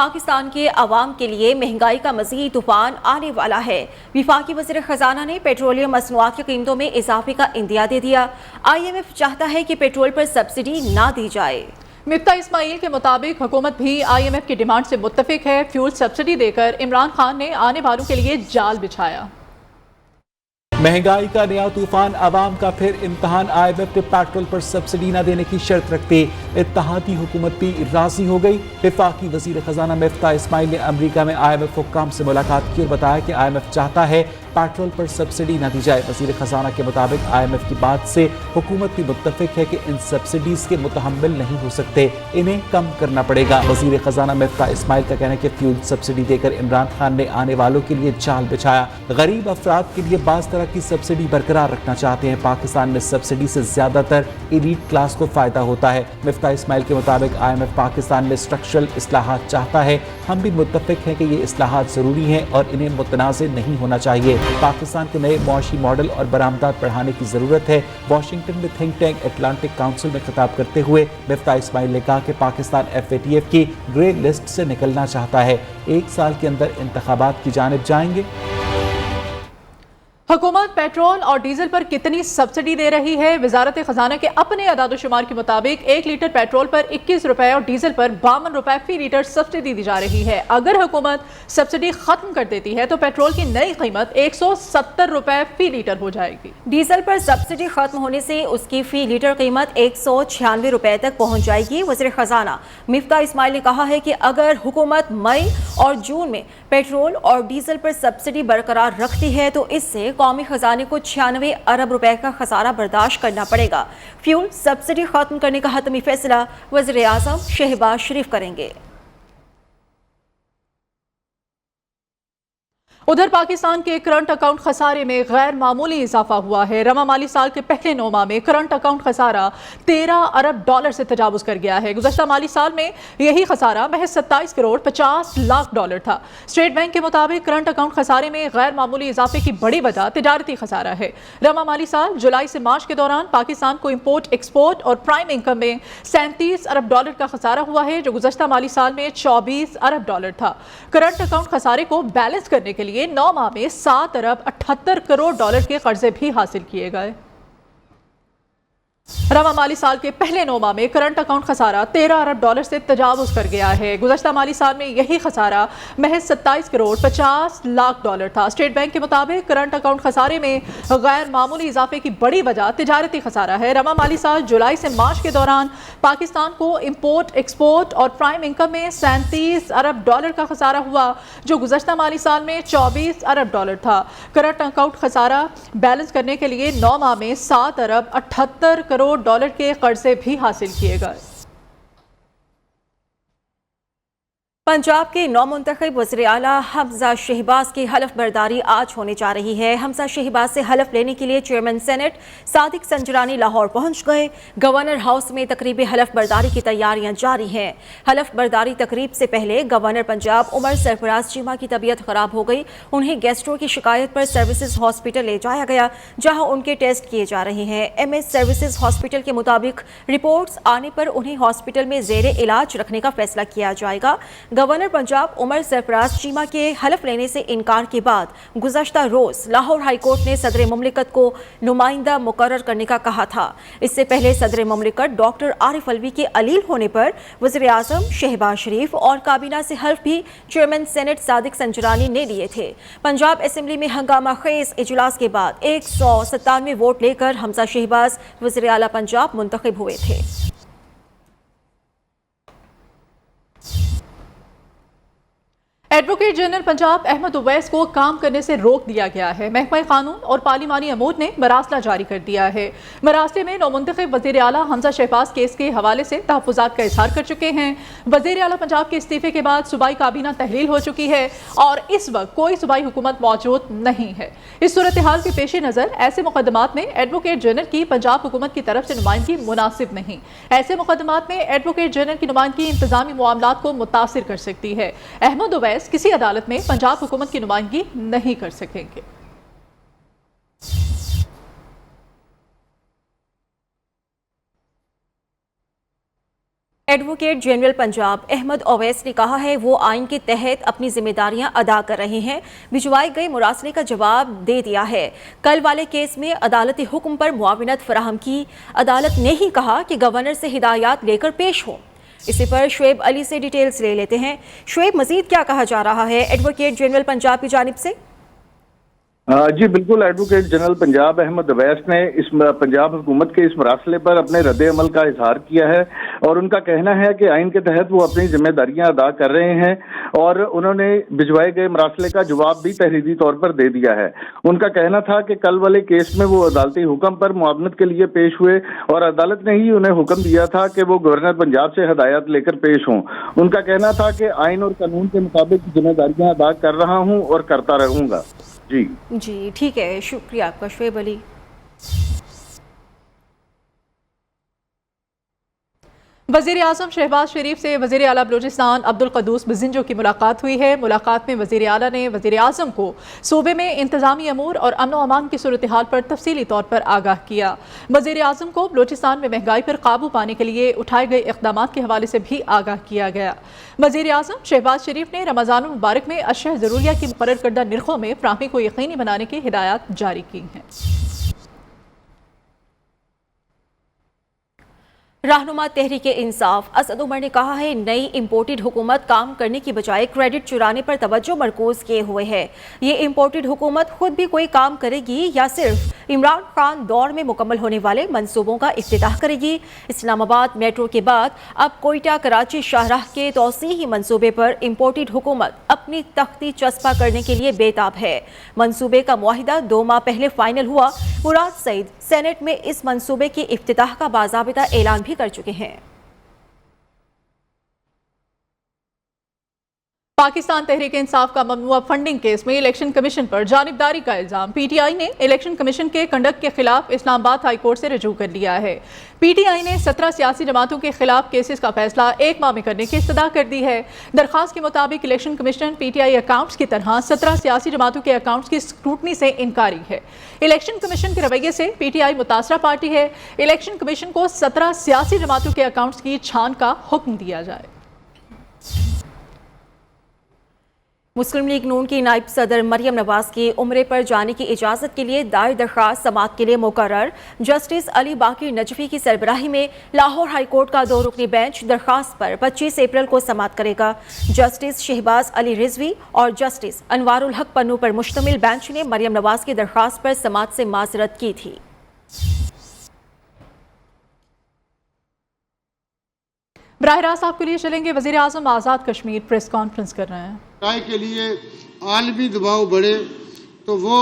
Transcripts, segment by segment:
پاکستان کے عوام کے لیے مہنگائی کا مزید طوفان آنے والا ہے۔ وفاقی وزیر خزانہ نے پیٹرولیم مصنوعات کی قیمتوں میں اضافے کا اندیا دے دیا۔ IMF چاہتا ہے کہ پیٹرول پر سبسڈی نہ دی جائے۔ مفتاح اسماعیل کے مطابق حکومت بھی IMF کی ڈیمانڈ سے متفق ہے۔ فیول سبسڈی دے کر عمران خان نے آنے والوں کے لیے جال بچھایا۔ مہنگائی کا نیا طوفان، عوام کا پھر امتحان۔ IMF نے پیٹرول پر سبسڈی نہ دینے کی شرط رکھتے اتحادی حکومت بھی راضی ہو گئی۔ وفاقی وزیر خزانہ مفتاح اسماعیل نے امریکہ میں IMF حکام سے ملاقات کی اور بتایا کہ IMF چاہتا ہے پیٹرول پر سبسڈی نہ دی جائے۔ وزیر خزانہ کے مطابق IMF کی بات سے حکومت بھی متفق ہے کہ ان سبسڈیز کے متحمل نہیں ہو سکتے، انہیں کم کرنا پڑے گا۔ وزیر خزانہ مفتاح اسماعیل کا کہنا ہے کہ فیول سبسڈی دے کر عمران خان نے آنے والوں کے لیے جال بچھایا۔ غریب افراد کے لیے بعض طرح کی سبسڈی برقرار رکھنا چاہتے ہیں۔ پاکستان میں سبسڈی سے زیادہ تر ایلیٹ کلاس کو فائدہ ہوتا ہے۔ مفتاح اسماعیل کے مطابق IMF پاکستان میں اسٹرکچرل اصلاحات چاہتا ہے۔ ہم بھی متفق ہیں کہ یہ اصلاحات ضروری ہیں اور انہیں متنازع نہیں ہونا چاہیے۔ پاکستان کے نئے معاشی ماڈل اور برآمدات بڑھانے کی ضرورت ہے۔ واشنگٹن میں تھنک ٹینک اٹلانٹک کاؤنسل میں خطاب کرتے ہوئے مفتاح اسماعیل نے کہا کہ پاکستان FATF کی گرے لسٹ سے نکلنا چاہتا ہے۔ 1 سال کے اندر انتخابات کی جانب جائیں گے۔ حکومت پیٹرول اور ڈیزل پر کتنی سبسڈی دے رہی ہے؟ وزارت خزانہ کے اپنے اعداد و شمار کے مطابق 1 لیٹر پیٹرول پر 21 روپے اور ڈیزل پر 52 روپے فی لیٹر سبسڈی دی جا رہی ہے۔ اگر حکومت سبسڈی ختم کر دیتی ہے تو پیٹرول کی نئی قیمت 170 روپے فی لیٹر ہو جائے گی۔ ڈیزل پر سبسڈی ختم ہونے سے اس کی فی لیٹر قیمت 196 روپے تک پہنچ جائے گی۔ وزیر خزانہ مفتاح اسماعیل نے کہا ہے کہ اگر حکومت مئی اور جون میں پیٹرول اور ڈیزل پر سبسڈی برقرار رکھتی ہے تو اس سے قومی خزانے کو 96 ارب روپے کا خسارہ برداشت کرنا پڑے گا۔ فیول سبسڈی ختم کرنے کا حتمی فیصلہ وزیر اعظم شہباز شریف کریں گے۔ ادھر پاکستان کے کرنٹ اکاؤنٹ خسارے میں غیر معمولی اضافہ ہوا ہے۔ رواں مالی سال کے پہلے 9 ماہ میں کرنٹ اکاؤنٹ خسارہ 13 ارب ڈالر سے تجاوز کر گیا ہے۔ گزشتہ مالی سال میں یہی خسارہ محض 27 کروڑ 50 لاکھ ڈالر تھا۔ اسٹیٹ بینک کے مطابق کرنٹ اکاؤنٹ خسارے میں غیر معمولی اضافے کی بڑی وجہ تجارتی خسارہ ہے۔ رواں مالی سال جولائی سے مارچ کے دوران پاکستان کو امپورٹ ایکسپورٹ اور پرائم انکم میں 37 ارب ڈالر کا خسارہ ہوا ہے، جو گزشتہ مالی سال میں 24 ارب ڈالر تھا۔ کرنٹ اکاؤنٹ خسارے کو بیلنس کرنے کے لیے 9 ماہ میں 7 ارب 78 کروڑ ڈالر کے قرضے بھی حاصل کیے گئے۔ رواں مالی سال کے پہلے 9 ماہ میں کرنٹ اکاؤنٹ خسارہ 13 ارب ڈالر سے تجاوز کر گیا ہے۔ گزشتہ مالی سال میں یہی خسارہ محض 27 کروڑ 50 لاکھ ڈالر تھا۔ اسٹیٹ بینک کے مطابق کرنٹ اکاؤنٹ خسارے میں غیر معمولی اضافے کی بڑی وجہ تجارتی خسارہ ہے۔ رواں مالی سال جولائی سے مارچ کے دوران پاکستان کو امپورٹ ایکسپورٹ اور پرائم انکم میں 37 ارب ڈالر کا خسارہ ہوا، جو گزشتہ مالی سال میں 24 ارب ڈالر تھا۔ کرنٹ اکاؤنٹ خسارہ بیلنس کرنے کے لیے 9 ماہ میں 7 ارب 78 کروڑ ڈالر کے قرضے بھی حاصل کیے گئے۔ پنجاب کے نو منتخب وزیر اعلیٰ حمزہ شہباز کی حلف برداری آج ہونے جا رہی ہے۔ حمزہ شہباز سے حلف لینے کے لیے چیئرمین سینٹ صادق سنجرانی لاہور پہنچ گئے۔ گورنر ہاؤس میں تقریب حلف برداری کی تیاریاں جاری ہیں۔ حلف برداری تقریب سے پہلے گورنر پنجاب عمر سرفراز چیمہ کی طبیعت خراب ہو گئی۔ انہیں گیسٹرو کی شکایت پر سروسز ہاسپٹل لے جایا گیا، جہاں ان کے ٹیسٹ کیے جا رہے ہیں۔ MS سروسز ہاسپٹل کے مطابق رپورٹس آنے پر انہیں ہاسپٹل میں زیر علاج رکھنے کا فیصلہ کیا جائے گا۔ گورنر پنجاب عمر سرفراز چیمہ کے حلف لینے سے انکار کے بعد گزشتہ روز لاہور ہائی کورٹ نے صدر مملکت کو نمائندہ مقرر کرنے کا کہا تھا۔ اس سے پہلے صدر مملکت ڈاکٹر عارف علوی کے علیل ہونے پر وزیر اعظم شہباز شریف اور کابینہ سے حلف بھی چیئرمین سینٹ صادق سنجرانی نے لیے تھے۔ پنجاب اسمبلی میں ہنگامہ خیز اجلاس کے بعد 197 ووٹ لے کر حمزہ شہباز وزیر اعلیٰ پنجاب منتخب ہوئے تھے۔ ایڈوکیٹ جنرل پنجاب احمد اویس کو کام کرنے سے روک دیا گیا ہے۔ محکمہ قانون اور پارلیمانی امور نے مراسلہ جاری کر دیا ہے۔ مراسلے میں نومنتخب وزیر اعلیٰ حمزہ شہباز کیس کے حوالے سے تحفظات کا اظہار کر چکے ہیں۔ وزیر اعلیٰ پنجاب کے استعفے کے بعد صوبائی کابینہ تحلیل ہو چکی ہے اور اس وقت کوئی صوبائی حکومت موجود نہیں ہے۔ اس صورتحال کے پیش نظر ایسے مقدمات میں ایڈوکیٹ جنرل کی پنجاب حکومت کی طرف سے نمائندگی مناسب نہیں۔ ایسے مقدمات میں ایڈوکیٹ جنرل کی نمائندگی انتظامی معاملات کو متاثر کر سکتی ہے۔ احمد اویس کسی عدالت میں پنجاب حکومت کی نمائندگی نہیں کر سکیں گے۔ ایڈوکیٹ جنرل پنجاب احمد اویس نے کہا ہے وہ آئین کے تحت اپنی ذمہ داریاں ادا کر رہے ہیں، بھجوائے گئے مراسلے کا جواب دے دیا ہے۔ کل والے کیس میں عدالتی حکم پر معاونت فراہم کی، عدالت نے ہی کہا کہ گورنر سے ہدایات لے کر پیش ہوں۔ اسی پر شعیب علی سے ڈیٹیلز لے لیتے ہیں۔ شعیب، مزید کیا کہا جا رہا ہے ایڈوکیٹ جنرل پنجاب کی جانب سے؟ جی بالکل، ایڈوکیٹ جنرل پنجاب احمد اویس نے اس پنجاب حکومت کے اس مراسلے پر اپنے رد عمل کا اظہار کیا ہے اور ان کا کہنا ہے کہ آئین کے تحت وہ اپنی ذمہ داریاں ادا کر رہے ہیں اور انہوں نے بھجوائے گئے مراسلے کا جواب بھی تحریری طور پر دے دیا ہے۔ ان کا کہنا تھا کہ کل والے کیس میں وہ عدالتی حکم پر معاونت کے لیے پیش ہوئے اور عدالت نے ہی انہیں حکم دیا تھا کہ وہ گورنر پنجاب سے ہدایات لے کر پیش ہوں۔ ان کا کہنا تھا کہ آئین اور قانون کے مطابق ذمہ داریاں ادا کر رہا ہوں اور کرتا رہوں گا۔ جی ٹھیک ہے، شکریہ آپ کا شعیب علی۔ وزیر اعظم شہباز شریف سے وزیر اعلیٰ بلوچستان عبدالقدوس بزنجو کی ملاقات ہوئی ہے۔ ملاقات میں وزیر اعلیٰ نے وزیر اعظم کو صوبے میں انتظامی امور اور امن و امان کی صورتحال پر تفصیلی طور پر آگاہ کیا۔ وزیر اعظم کو بلوچستان میں مہنگائی پر قابو پانے کے لیے اٹھائے گئے اقدامات کے حوالے سے بھی آگاہ کیا گیا۔ وزیر اعظم شہباز شریف نے رمضان المبارک میں اشیاء ضروریہ کی مقرر کردہ نرخوں میں فراہمی کو یقینی بنانے کی ہدایات جاری کی ہیں۔ رہنما تحریک انصاف اسد عمر نے کہا ہے نئی امپورٹڈ حکومت کام کرنے کی بجائے کریڈٹ چرانے پر توجہ مرکوز کیے ہوئے ہے۔ یہ امپورٹڈ حکومت خود بھی کوئی کام کرے گی یا صرف عمران خان دور میں مکمل ہونے والے منصوبوں کا افتتاح کرے گی؟ اسلام آباد میٹرو کے بعد اب کوئٹہ کراچی شاہراہ کے توسیعی منصوبے پر امپورٹڈ حکومت اپنی تختی چسپاں کرنے کے لیے بے تاب ہے۔ منصوبے کا معاہدہ 2 ماہ پہلے فائنل ہوا۔ مراد سعید سینٹ میں اس منصوبے کی افتتاح کا باضابطہ اعلان بھی کر چکے ہیں۔ پاکستان تحریک انصاف کا ممنوعہ فنڈنگ کیس میں الیکشن کمیشن پر جانبداری کا الزام پی ٹی آئی نے الیکشن کمیشن کے کنڈکٹ کے خلاف اسلام آباد ہائی کورٹ سے رجوع کر لیا ہے۔ پی ٹی آئی نے 17 سیاسی جماعتوں کے خلاف کیسز کا فیصلہ 1 ماہ میں کرنے کی استدعا کر دی ہے۔ درخواست کے مطابق election commission P T I accounts کی طرح 17 سیاسی جماعتوں کے اکاؤنٹس کی اسکروٹنی سے انکاری ہے۔ الیکشن کمیشن کے رویے سے پی ٹی آئی متاثرہ پارٹی ہے۔ الیکشن کمیشن کو 17 سیاسی جماعتوں کے اکاؤنٹس کی چھان کا حکم دیا جائے۔ مسلم لیگ نون کی نائب صدر مریم نواز کی عمرے پر جانے کی اجازت کے لیے دائر درخواست سماعت کے لیے مقرر جسٹس علی باقر نجفی کی سربراہی میں لاہور ہائی کورٹ کا 2 رکنی بینچ درخواست پر 25 اپریل کو سماعت کرے گا۔ جسٹس شہباز علی رضوی اور جسٹس انوار الحق پنو پر مشتمل بینچ نے مریم نواز کی درخواست پر سماعت سے معذرت کی تھی۔ براہ راست آپ کے لیے چلیں گے۔ وزیر اعظم آزاد کشمیر پریس کانفرنس کر رہے ہیں۔ رائے کے لیے عالمی دباؤ بڑھے تو وہ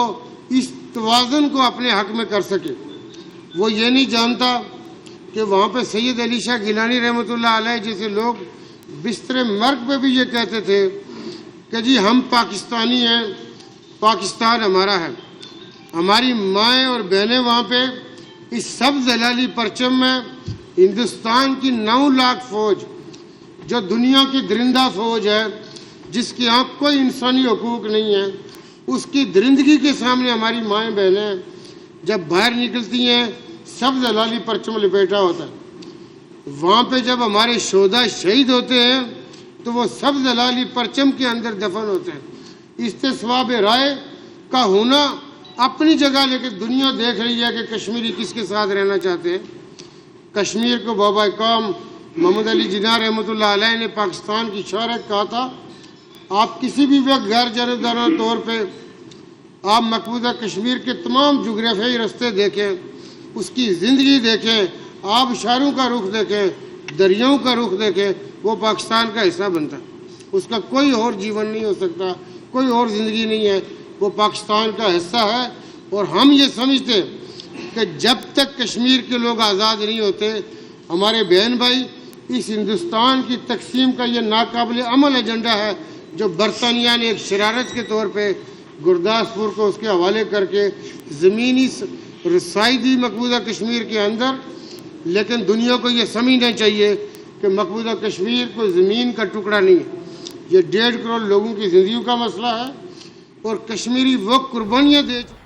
اس توازن کو اپنے حق میں کر سکے۔ وہ یہ نہیں جانتا کہ وہاں پہ سید علی شاہ گیلانی رحمۃ اللہ علیہ جیسے لوگ بستر مرگ پہ بھی یہ کہتے تھے کہ جی ہم پاکستانی ہیں، پاکستان ہمارا ہے۔ ہماری مائیں اور بہنیں وہاں پہ اس سبز ہلالی پرچم میں ہندوستان کی 9 لاکھ فوج جو دنیا کی درندہ فوج ہے، جس کی یہاں کوئی انسانی حقوق نہیں ہے، اس کی درندگی کے سامنے ہماری مائیں بہنیں جب باہر نکلتی ہیں سبز ہلالی پرچم لپیٹا ہوتا ہے۔ وہاں پہ جب ہمارے شہداء شہید ہوتے ہیں تو وہ سبز ہلالی پرچم کے اندر دفن ہوتے ہیں۔ استصواب رائے کا ہونا اپنی جگہ، لیکن دنیا دیکھ رہی ہے کہ کشمیری کس کے ساتھ رہنا چاہتے ہیں۔ کشمیر کو بابا قوم محمد علی جناح رحمۃ اللہ علیہ نے پاکستان کی شہرت کہا تھا۔ آپ کسی بھی وقت غیر جانبدارانہ طور پہ آپ مقبوضہ کشمیر کے تمام جغرافیائی رستے دیکھیں، اس کی زندگی دیکھیں، آبشاروں کا رخ دیکھیں، دریاؤں کا رخ دیکھیں، وہ پاکستان کا حصہ بنتا ہے۔ اس کا کوئی اور جیون نہیں ہو سکتا، کوئی اور زندگی نہیں ہے، وہ پاکستان کا حصہ ہے۔ اور ہم یہ سمجھتے ہیں کہ جب تک کشمیر کے لوگ آزاد نہیں ہوتے، ہمارے بہن بھائی، اس ہندوستان کی تقسیم کا یہ ناقابل عمل ایجنڈا ہے جو برطانیہ نے ایک شرارت کے طور پہ گرداسپور کو اس کے حوالے کر کے زمینی رسائی دی مقبوضہ کشمیر کے اندر۔ لیکن دنیا کو یہ سمجھنا چاہیے کہ مقبوضہ کشمیر کوئی زمین کا ٹکڑا نہیں ہے، یہ 1.5 کروڑ لوگوں کی زندگیوں کا مسئلہ ہے، اور کشمیری وہ قربانیاں دے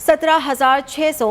17,600